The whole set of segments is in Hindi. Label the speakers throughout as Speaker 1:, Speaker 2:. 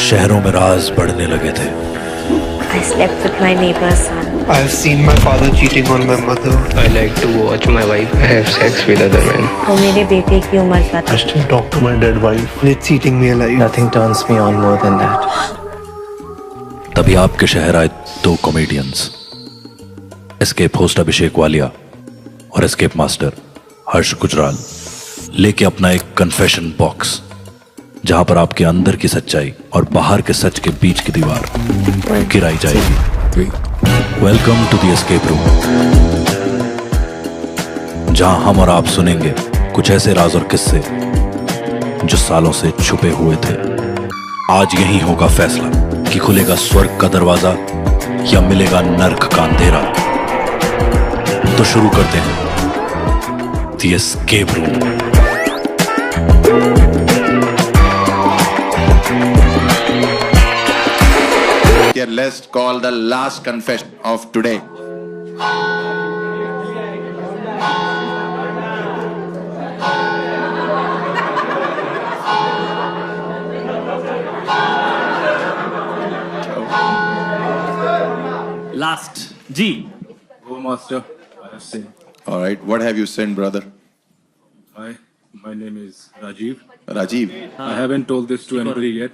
Speaker 1: शहरों में राज बढ़ने लगे थे।
Speaker 2: I slept with my neighbor's son.
Speaker 3: I have seen my father cheating on my mother.
Speaker 4: I like to watch my wife have sex with other men.
Speaker 2: वो मेरे बेटे की उम्र का था।
Speaker 3: I still talk to my dead wife. It's eating me alive.
Speaker 4: Nothing turns me on more than that.
Speaker 1: तभी आपके शहर आए दो कॉमेडियंस, एस्केप होस्ट अभिषेक वालिया और एस्केप मास्टर हर्ष गुजराल, लेके अपना एक कन्फेशन बॉक्स, जहां पर आपके अंदर की सच्चाई और बाहर के सच के बीच की दीवार गिराई जाएगी। Welcome to the escape room, जहां हम और आप सुनेंगे कुछ ऐसे राज और किस्से जो सालों से छुपे हुए थे। आज यही होगा फैसला कि खुलेगा स्वर्ग का दरवाजा या मिलेगा नर्क का अंधेरा। तो शुरू करते हैं the escape room.
Speaker 5: Here, let's call the last confession of today.
Speaker 6: Last. G.
Speaker 7: Oh, Master, I have sinned.
Speaker 5: All right, what have you sinned, brother?
Speaker 7: My name is Rajiv.
Speaker 5: Rajiv.
Speaker 7: I haven't told this to anybody yet.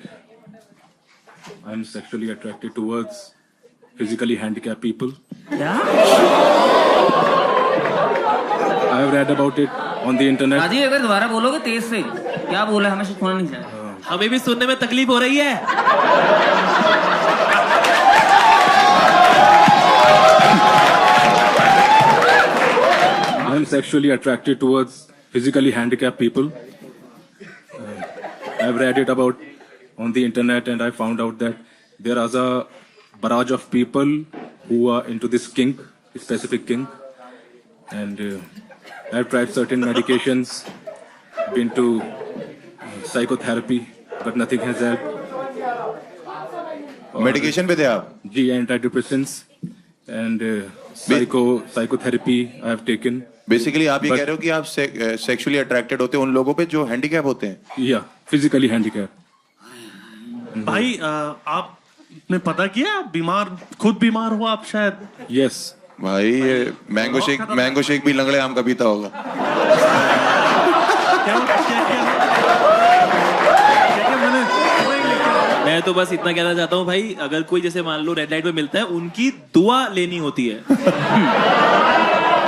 Speaker 7: I'm sexually attracted towards physically handicapped people.
Speaker 6: Yeah?
Speaker 7: I have read about it on the internet.
Speaker 6: Rajiv अगर दोबारा बोलोगे तेज से, क्या बोला हमें सुनना नहीं चाहिए। हमें भी सुनने में तकलीफ हो रही है।
Speaker 7: I'm sexually attracted towards physically handicapped people. I've read it about on the internet, and I found out that there is a barrage of people who are into this kink, specific kink, and I've tried certain medications, been to psychotherapy, but nothing has helped.
Speaker 5: Medication पे थे आप?
Speaker 7: जी, antidepressants and psychotherapy I have taken.
Speaker 5: Basically आप ये कह रहे हो कि आप सेक्सुअली अट्रैक्टेड होते हैं उन लोगों पे जो हैंडीकैप होते हैं?
Speaker 7: या फिजिकली हैंडीकैप।
Speaker 8: भाई आपने पता किया खुद बीमार हुआ आप शायद?
Speaker 7: यस
Speaker 5: भाई ये मैंगो शेक भी लंगड़े आम का पीता होगा।
Speaker 6: मैं तो बस इतना कहना चाहता हूँ भाई, अगर कोई जैसे मान लो रेड लाइट पे मिलता है, उनकी दुआ लेनी होती है।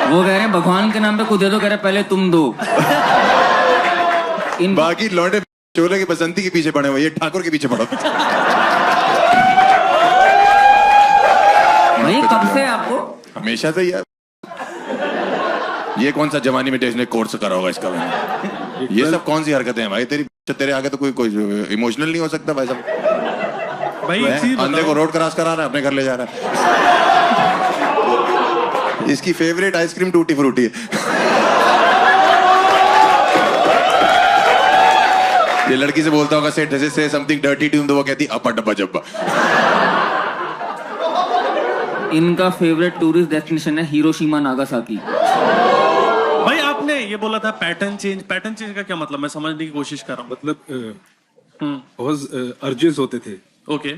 Speaker 6: वो कह रहे हैं भगवान के नाम पे खुद दे दो, कह रहे पहले तुम दो।
Speaker 5: बाकी लौंडे चोले की बसंती के पीछे पड़े हुए, ये ठाकुर के पीछे पड़ो।
Speaker 6: भाई कब से आपको?
Speaker 5: हमेशा से यार, ये कौन सा जवानी में टेस्ट ने कोर्स करा होगा इसका? ये सब कौन सी हरकतें हैं भाई? तेरे आगे तो कोई इमोशनल नहीं हो सकता भाई साहब।
Speaker 8: भाई
Speaker 5: अंधे को रोड क्रॉस करा रहा है, अपने घर ले जा रहा है। इसकी फेवरेट आइसक्रीम टूटी फ्रूटी है। ये लड़की से बोलता होगा से समथिंग डर्टी टू, तो वो कहती अपा डब्बा जब्बा।
Speaker 6: इनका फेवरेट टूरिस्ट डेस्टिनेशन है हिरोशिमा नागासाकी।
Speaker 8: भाई आपने ये बोला था पैटर्न चेंज का क्या मतलब? मैं समझने की कोशिश कर रहा हूँ।
Speaker 7: मतलब बहुत अर्जेस होते थे।
Speaker 8: ओके,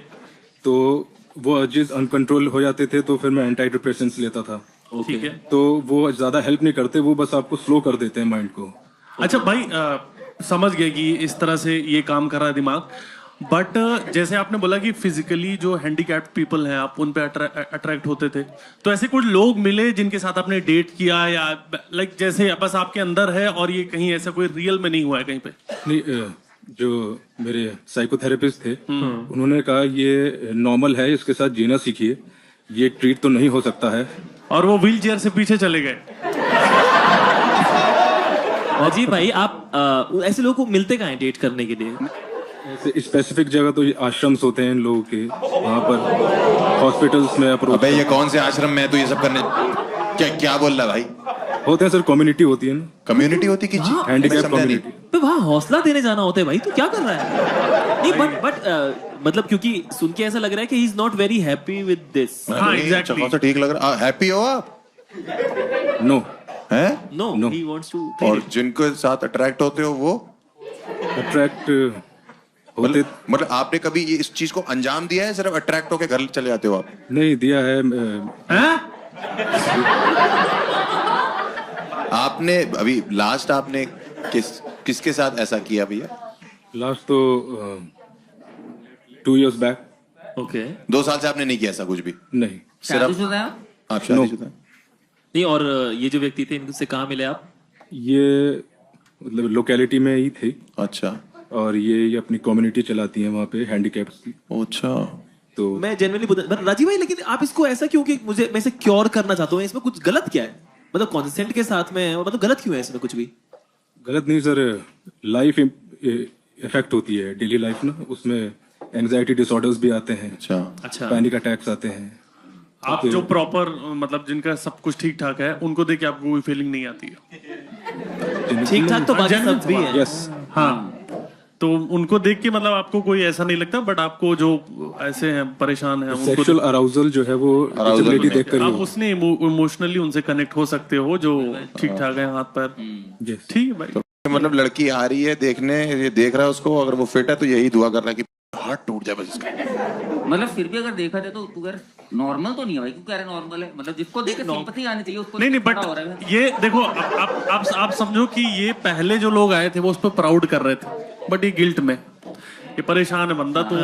Speaker 7: तो वो अर्जेस अनकंट्रोल हो जाते थे, तो फिर मैं एंटी डिप्रेसेंट्स लेता था।
Speaker 8: ठीक है।
Speaker 7: तो वो ज्यादा हेल्प नहीं करते, वो बस आपको स्लो कर देते हैं माइंड को।
Speaker 8: अच्छा भाई, समझ गए कि इस तरह से ये काम कर रहा है दिमाग। बट जैसे आपने बोला कि फिजिकली जो हैंडीकैप्ड पीपल हैं आप उन पे अट्रैक्ट होते थे, तो ऐसे कुछ लोग मिले जिनके साथ आपने डेट किया, या लाइक जैसे बस आपके अंदर है और ये कहीं ऐसा कोई रियल में नहीं हुआ है कहीं पे?
Speaker 7: नहीं, जो मेरे साइकोथेरेपिस्ट थे उन्होंने कहा ये नॉर्मल है, इसके साथ जीना सीखिए, ये ट्रीट तो नहीं हो सकता है।
Speaker 8: और वो व्हील चेयर से पीछे चले गए।
Speaker 6: अजीब भाई, आप ऐसे लोगों को मिलते कहाँ हैं डेट करने के लिए?
Speaker 7: ऐसे स्पेसिफिक जगह तो आश्रम्स होते हैं इन लोगों के, वहाँ पर हॉस्पिटल्स में अप्रोच।
Speaker 5: अबे ये कौन से आश्रम में है तो ये सब करने? क्या बोल रहा भाई?
Speaker 7: होते हैं सर, कम्युनिटी होती है ना।
Speaker 5: कम्युनिटी होती कि
Speaker 7: हैंडीकैप कम्युनिटी।
Speaker 6: तो वहाँ हौसला देने जाना होता है भाई, तो क्या कर रहा है? नहीं बट मतलब क्योंकि सुन के ऐसा लग रहा है कि he is not very happy with this.
Speaker 8: हाँ एग्जैक्टली,
Speaker 5: ठीक लग रहा। हैप्पी हो आप?
Speaker 7: नो
Speaker 5: हैं?
Speaker 6: No, he wants to.
Speaker 5: और जिनको साथ अट्रैक्ट होते हो वो
Speaker 7: अट्रैक्ट होते
Speaker 5: मतलब आपने कभी ये इस चीज को अंजाम दिया है, सिर्फ अट्रैक्ट होके घर चले जाते हो आप?
Speaker 7: नहीं दिया है।
Speaker 8: हैं?
Speaker 5: आपने अभी लास्ट आपने किसके साथ ऐसा किया भैया?
Speaker 7: लास्ट तो 2 years बैक।
Speaker 6: ओके
Speaker 5: 2 साल से आपने नहीं किया ऐसा कुछ भी?
Speaker 7: नहीं।
Speaker 5: सिर्फ
Speaker 9: शादीशुदा है?
Speaker 5: आप शादीशुदा?
Speaker 6: नहीं, और ये जो व्यक्ति थे इनसे कहाँ मिले आप?
Speaker 7: ये मतलब लोकेलिटी में ही थे,
Speaker 5: अच्छा
Speaker 7: और ये अपनी कम्युनिटी चलाती हैं वहाँ पे हैंडीकैप्स की।
Speaker 5: अच्छा।
Speaker 7: तो
Speaker 6: मैं जेन्युइनली राजीव भाई, लेकिन आप इसको ऐसा क्यों कि मैं इसे क्योर करना चाहता हूँ, इसमें कुछ गलत क्या है? मतलब कॉन्सेंट के साथ में है, मतलब गलत क्यों है इसमें कुछ भी?
Speaker 7: गलत नहीं सर, लाइफ इफेक्ट होती है, डेली लाइफ ना, उसमें एंजाइटी डिसऑर्डर्स भी आते हैं,
Speaker 6: अच्छा
Speaker 7: पैनिक अटैक्स आते हैं।
Speaker 8: आप जो प्रॉपर मतलब जिनका सब कुछ ठीक ठाक है, उनको देख के आपको कोई फीलिंग नहीं आती है?
Speaker 6: ठीक ठाक तो बाकी सब भी है।
Speaker 7: यस।
Speaker 8: हाँ, तो उनको देख के मतलब आपको कोई ऐसा नहीं लगता, बट आपको जो ऐसे हैं परेशान हैं उनको
Speaker 7: सेक्सुअल अराउजल जो है वो विजिबिलिटी देखकर ही
Speaker 8: आप उसने इमोशनली उनसे कनेक्ट हो सकते हो, जो ठीक ठाक है हाथ पैर।
Speaker 7: Yes।
Speaker 8: ठीक है भाई।
Speaker 5: मतलब लड़की आ रही है देखने, ये देख रहा है उसको, अगर वो फिट है तो यही दुआ कर रहा है कि हार्ट टूट जाए बस इसका।
Speaker 9: मतलब फिर भी अगर देखा जाए तो तू यार नॉर्मल तो नहीं है भाई, क्यों कह रहे नॉर्मल है? मतलब जिसको देख के सिंपैथी आनी चाहिए उसको।
Speaker 8: नहीं
Speaker 9: पता हो रहा
Speaker 8: बट
Speaker 9: है।
Speaker 8: ये देखो, आप समझो कि ये पहले जो लोग आए थे वो उस पर प्राउड कर रहे थे, बट ये गिल्ट में, ये परेशान है बंदा, तो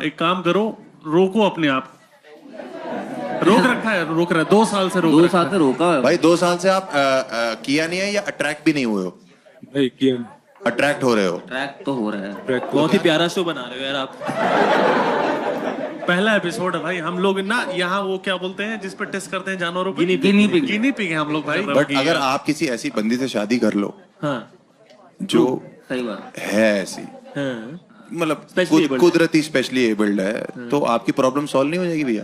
Speaker 8: एक काम करो, रोको अपने आप। रोक रखा है, रोक रहा है 2 साल से, रोक
Speaker 9: 2
Speaker 8: रखा
Speaker 9: साल से रोका है
Speaker 5: भाई 2 साल से आप किया नहीं है या अट्रैक्ट भी नहीं हुए हो?
Speaker 7: नहीं किया।
Speaker 5: अट्रैक्ट हो रहे हो?
Speaker 9: ट्रैक तो हो रहा है।
Speaker 7: ट्रैक
Speaker 6: बहुत ही प्यारा शो बना रहे हो यार आप।
Speaker 8: पहला एपिसोड है भाई, हम लोग ना यहाँ वो क्या बोलते हैं जिस पे टेस्ट करते हैं जानवरों पे,
Speaker 9: गिनी पिग।
Speaker 8: गिनी पिग हैं हम लोग भाई।
Speaker 5: बट अगर आप किसी ऐसी बंदी से शादी कर लो
Speaker 6: हाँ
Speaker 5: जो
Speaker 9: सही बात।
Speaker 5: है ऐसी,
Speaker 6: हाँ
Speaker 5: मतलब
Speaker 6: Specially abled।
Speaker 5: कुदरती स्पेशली एबल्ड है, तो आपकी प्रॉब्लम सॉल्व नहीं हो जाएगी भैया?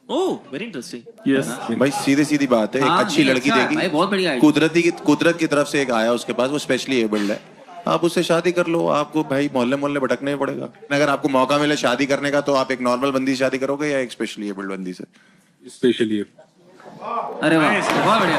Speaker 6: Oh very interesting.
Speaker 8: यस
Speaker 5: भाई सीधी सीधी बात है, एक
Speaker 9: हाँ,
Speaker 5: अच्छी
Speaker 9: नहीं,
Speaker 5: लड़की
Speaker 9: अच्छा है,
Speaker 5: देगी,
Speaker 9: भाई बहुत बढ़िया है।
Speaker 5: कुदरत की तरफ से एक आया उसके पास, वो स्पेशली एबल्ड है, आप उससे शादी कर लो। आपको भाई मोहल्ले मोहल्ले भटकना ही पड़ेगा। अगर आपको मौका मिले शादी करने का, तो आप एक नॉर्मल बंदी से शादी करोगे या एक स्पेशली एबल्ड बंदी से?
Speaker 7: स्पेशली।
Speaker 9: अरे वाह, बहुत बढ़िया।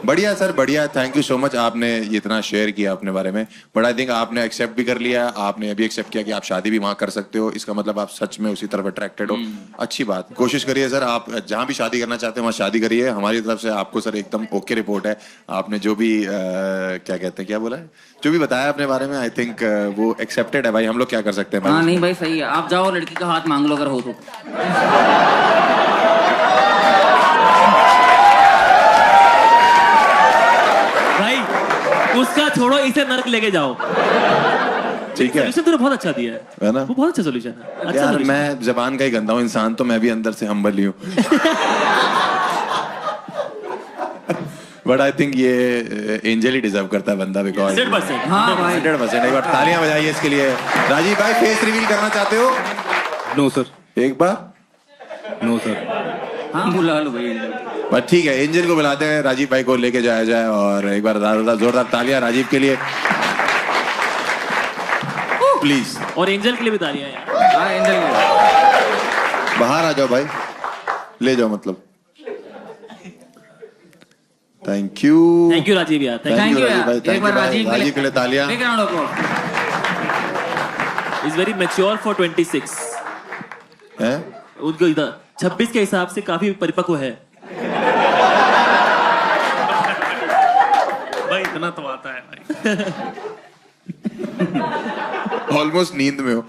Speaker 5: बढ़िया सर, बढ़िया। थैंक यू सो मच, आपने ये इतना शेयर किया अपने बारे में। बट आई थिंक आपने एक्सेप्ट भी कर लिया, आपने अभी एक्सेप्ट किया कि आप शादी भी वहां कर सकते हो, इसका मतलब आप सच में उसी तरफ अट्रैक्टेड हो। अच्छी बात। कोशिश करिए सर, आप जहां भी शादी करना चाहते हैं वहां शादी करिए। हमारी तरफ से आपको सर एकदम ओके रिपोर्ट है। आपने जो भी क्या कहते हैं, क्या बोला है, जो भी बताया अपने बारे में, आई थिंक वो एक्सेप्टेड है भाई। हम लोग क्या कर सकते हैं
Speaker 9: हाँ
Speaker 5: भाई?
Speaker 9: नहीं भाई सही है, आप जाओ लड़की का हाथ मांग लो अगर हो तो।
Speaker 6: भाई उसका छोड़ो, इसे नरक लेके जाओ।
Speaker 5: ठीक है,
Speaker 6: सोल्यूशन तो बहुत अच्छा दिया
Speaker 5: है ना?
Speaker 6: वो बहुत अच्छा सोल्यूशन है। अच्छा
Speaker 5: यार
Speaker 6: solution।
Speaker 5: मैं जबान का ही गंदा हूँ इंसान, तो मैं भी अंदर से हम्बल ही हूँ। बट आई थिंक ये एंजल ही डिजर्व करता है बंदा, बिकॉज
Speaker 6: 100%।
Speaker 9: हाँ भाई
Speaker 5: 100%। एक बार तालियां बजाइए इसके लिए। राजीव भाई फेस रिवील करना चाहते हो?
Speaker 7: No sir.
Speaker 5: एक बार
Speaker 7: नो सर।
Speaker 9: हाँ बुला लो भाई।
Speaker 5: बस ठीक है, एंजल को बुलाते हैं, राजीव भाई को लेके जाया जाए। और एक बार जोरदार तालियां राजीव के लिए प्लीज।
Speaker 6: और एंजल के लिए भी तालियां यार।
Speaker 9: हाँ एंजल
Speaker 5: बाहर आ जाओ भाई, ले जाओ मतलब। थैंक यू
Speaker 6: राजीव यार,
Speaker 9: थैंक यू
Speaker 5: राजीव भाई,
Speaker 9: यार।
Speaker 5: thank
Speaker 9: एक बार
Speaker 5: you भाई।
Speaker 9: राजीव
Speaker 5: के लिए तालियां।
Speaker 9: Big round of applause।
Speaker 6: Is very mature for 26
Speaker 5: हैं?
Speaker 6: उनको इधर 26 के हिसाब से काफी परिपक्व है।
Speaker 8: भाई इतना तो आता है भाई।
Speaker 5: ऑलमोस्ट नींद में हो।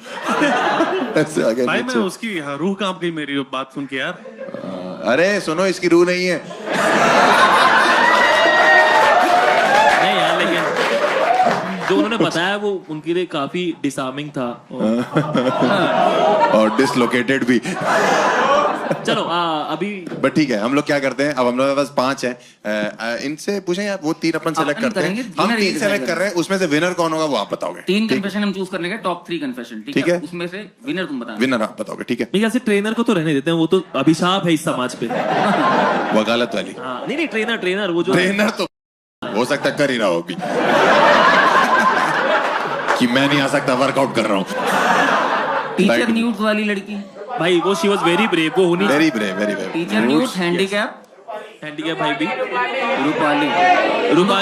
Speaker 5: ऐसे आगे
Speaker 8: भाई मैं
Speaker 5: नीचे।
Speaker 8: उसकी रूह कांप गई मेरी बात सुन के यार।
Speaker 5: अरे सुनो, इसकी रूह नहीं है।
Speaker 6: नहीं यार, लेकिन जो उन्होंने बताया वो उनके लिए काफी डिसार्मिंग था।
Speaker 5: और डिसलोकेटेड भी।
Speaker 6: चलो अभी
Speaker 5: बट ठीक है, हम लोग क्या करते हैं, अब हम लोग के पास 5 हैं। इनसे पूछें यार, वो 3 अपन सेलेक्ट
Speaker 9: अपन
Speaker 5: करते हैं।
Speaker 9: करेंगे,
Speaker 5: हम
Speaker 9: winner
Speaker 5: 3
Speaker 9: ये
Speaker 5: सेलेक्ट
Speaker 9: decide
Speaker 5: कर रहे हैं, उसमें से विनर कौन होगा वो आप बताओगे।
Speaker 9: 3 कन्फेशन हम चूज करने के, टॉप 3 कन्फेशन।
Speaker 5: ठीक
Speaker 9: ठीक
Speaker 5: है।
Speaker 9: है, उसमें से विनर तुम बताना।
Speaker 5: विनर आप बताओगे, ठीक है?
Speaker 6: मेरे ख्याल से ट्रेनर को तो रहने देते हैं, वो तो अभिशाप है इस समाज पे।
Speaker 5: वकालत वाली।
Speaker 6: हाँ नहीं ट्रेनर वो जो
Speaker 5: ट्रेनर तो हो सकता है कर ही रहा हो अभी। कि मैं नहीं आ सकता, वर्कआउट कर रहा हूँ।
Speaker 9: टीचर न्यूज वाली लड़की।
Speaker 6: भाई वो शी वाज वेरी ब्रेव, वो होनी
Speaker 5: very brave, very brave.
Speaker 9: Teacher news handicap
Speaker 6: handicap भाई भी।
Speaker 9: रूपाली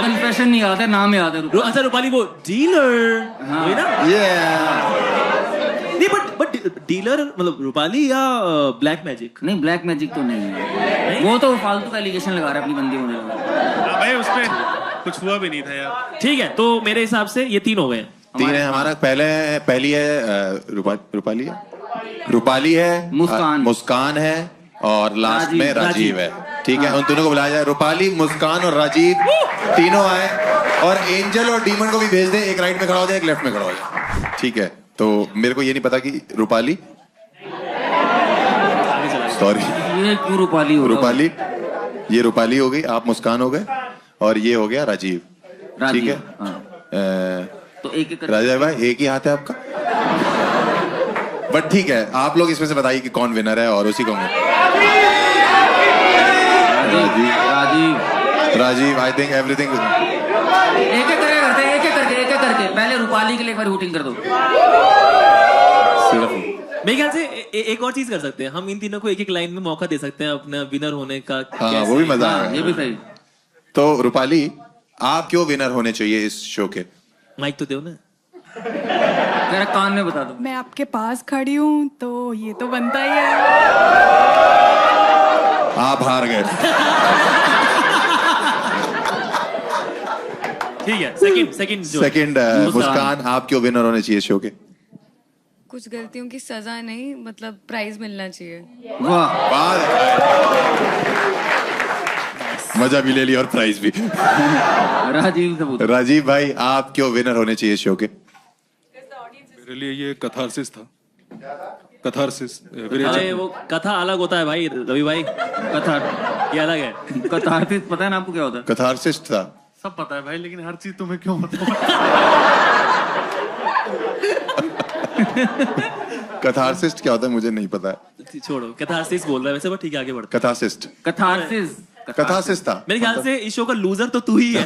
Speaker 9: कन्फेशन नहीं याद है, नाम याद है।
Speaker 6: अच्छा रूपाली वो डीलर वही ना? नहीं बट डीलर मतलब रूपाली या ब्लैक मैजिक?
Speaker 9: नहीं ब्लैक मैजिक तो नहीं है, वो तो फालतू का एलिगेशन लगा रहा है अपनी बंदी होने लगा
Speaker 8: भाई उस पे कुछ हुआ भी नहीं था यार।
Speaker 6: ठीक है तो मेरे हिसाब से ये 3 हो गए।
Speaker 5: 3 है हमारा। पहली है रूपाली है, मुस्कान है और लास्ट में राजीव है। ठीक है, उन तीनों को बुलाया जाए। रूपाली, मुस्कान और राजीव तीनों आए और एंजल और डीमन को भी भेज दे। एक राइट में खड़ा हो जाए, एक लेफ्ट में खड़ा हो जाए। ठीक है, तो मेरे को ये नहीं पता कि रूपाली, सॉरी
Speaker 9: ये क्यों रूपाली
Speaker 5: ये रूपाली हो गई, आप मुस्कान हो गए और ये हो गया राजीव। ठीक है,
Speaker 9: तो एक
Speaker 5: राजीव भाई एक ही हाथ है आपका, बट ठीक है आप लोग इसमें से बताइए कि कौन विनर है और उसी को राजीव। आई थिंक एवरीथिंग
Speaker 9: एक करके पहले रूपाली के लिए एक बार वोटिंग कर दो।
Speaker 5: सिर्फ
Speaker 6: मेरे ख्याल से एक और चीज कर सकते हैं हम, इन तीनों को एक लाइन में मौका दे सकते हैं अपना विनर होने का।
Speaker 5: हाँ वो भी मजा है,
Speaker 9: ये भी सही।
Speaker 5: तो रूपाली आप क्यों विनर होने चाहिए इस शो के?
Speaker 6: माइक तो दो ना,
Speaker 9: मेरा कान में बता दो।
Speaker 10: मैं आपके पास खड़ी हूँ तो ये तो बनता ही है।
Speaker 5: आप हार गए।
Speaker 6: ठीक है, सेकंड
Speaker 5: मुस्कान आप क्यों विनर होने चाहिए शो के?
Speaker 10: कुछ गलतियों की सजा नहीं, मतलब प्राइज मिलना चाहिए।
Speaker 9: वाह,
Speaker 5: मजा भी ले लिया और प्राइज भी। राजीव भाई आप क्यों विनर होने चाहिए शो के?
Speaker 7: मेरे लिए ये कथारसिस था। कथारसिस
Speaker 6: अरे वो कथा अलग होता है भाई रवि भाई, कथा ये अलग है।
Speaker 9: कथारसिस पता है ना आपको क्या होता है?
Speaker 5: कथारसिस था,
Speaker 8: सब पता है भाई, लेकिन हर चीज तुम्हें क्यों बताऊं?
Speaker 5: कथारसिस्ट क्या होता है मुझे नहीं पता है।
Speaker 6: छोड़ो, कथारसिस बोल रहा है वैसे, बट ठीक है आगे बढ़ते।
Speaker 5: कथारसिस था।
Speaker 6: मेरे ख्याल से इस शो का लूजर तो तू ही है।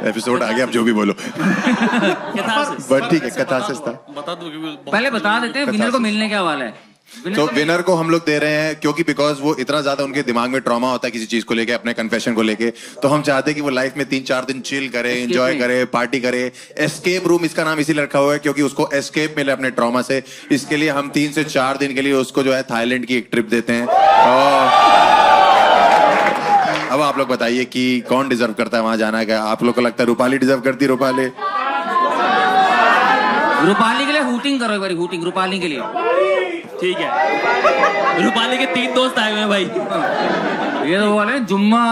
Speaker 5: एपिसोड आ गया, आप जो भी बोलो। बट ठीक है, कथारसिस था।
Speaker 8: बता दो
Speaker 9: पहले बता देते हैं विनर को मिलने क्या वाला है।
Speaker 5: तो विनर को हम लोग दे रहे हैं क्योंकि बिकॉज वो इतना ज्यादा उनके दिमाग में ट्रॉमा होता है किसी चीज को लेके, अपने कन्फेशन को लेके, तो हम चाहते हैं कि वो लाइफ में 3-4 दिन चिल करे, एंजॉय करे, पार्टी करे। एस्केप रूम इसका नाम इसीलिए रखा हुआ है क्योंकि उसको एस्केप मिले अपने ट्रॉमा से। इसके लिए हम 3 से 4 दिन के लिए उसको जो है थाईलैंड की एक ट्रिप देते हैं। अब आप लोग बताइए कि कौन डिजर्व करता है वहां जाना का? आप लोग को लगता है रूपाली डिजर्व करती? रूपाली
Speaker 9: के लिए हूटिंग करो एक बार, हूटिंग रूपाली के लिए।
Speaker 6: ठीक है, रूपाली के 3 दोस्त आए हुए हैं भाई।
Speaker 9: ये तो वाले जुम्मा।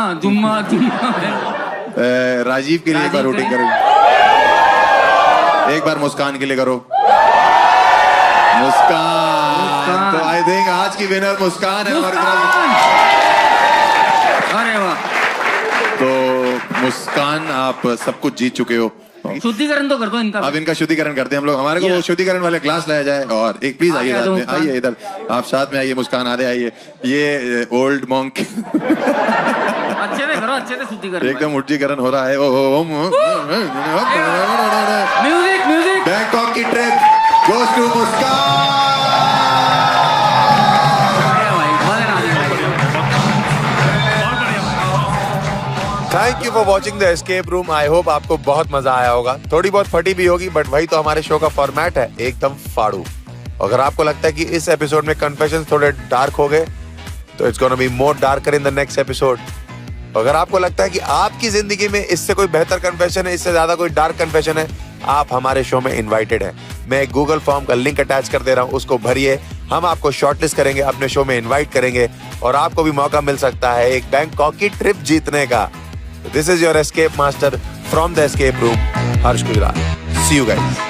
Speaker 5: राजीव के लिए एक बार वोटिंग करो, एक बार मुस्कान के लिए करो। मुस्कान। तो आई थिंक आज की विनर मुस्कान है हमारे तरफ।
Speaker 9: अरे वाह,
Speaker 5: तो मुस्कान आप सब कुछ जीत चुके हो।
Speaker 9: शुद्धिकरण तो कर दो इनका।
Speaker 5: अब इनका शुद्धिकरण करते हैं हम लोग। हमारे को वो शुद्धिकरण वाले ग्लास लाया जाए और एक प्लीज आइए साथ में, आइए इधर, आप साथ में आइए। मुस्कान आधे आइए। ये ओल्ड मॉन्क
Speaker 9: अच्छे से करो, अच्छे से शुद्धिकरण,
Speaker 5: एकदम शुद्धिकरण हो रहा है।
Speaker 9: म्यूजिक
Speaker 5: बैंकॉक की trip goes to Muskan. Thank you for watching the escape room. I hope आपको बहुत मजा आया होगा। थोड़ी बहुत फटी भी होगी बट वही तो हमारे शो का फॉर्मेट है, एकदम फाड़ू। अगर आपको लगता है कि इस एपिसोड में कन्फेशन थोड़े डार्क हो गए तो it's gonna be more darker in the next episode. अगर आपको लगता है कि आपकी जिंदगी में इससे कोई बेहतर कन्फेशन है, इससे ज्यादा कोई डार्क कन्फेशन है, आप हमारे शो में इन्वाइटेड हैं। मैं एक गूगल फॉर्म का लिंक अटैच कर दे रहा हूँ, उसको भरिए। हम आपको शॉर्टलिस्ट करेंगे, अपने शो में इन्वाइट करेंगे और आपको भी मौका मिल सकता है एक बैंकॉक की ट्रिप जीतने का। This is your escape master from the escape room, Harsh Gujral. See you guys.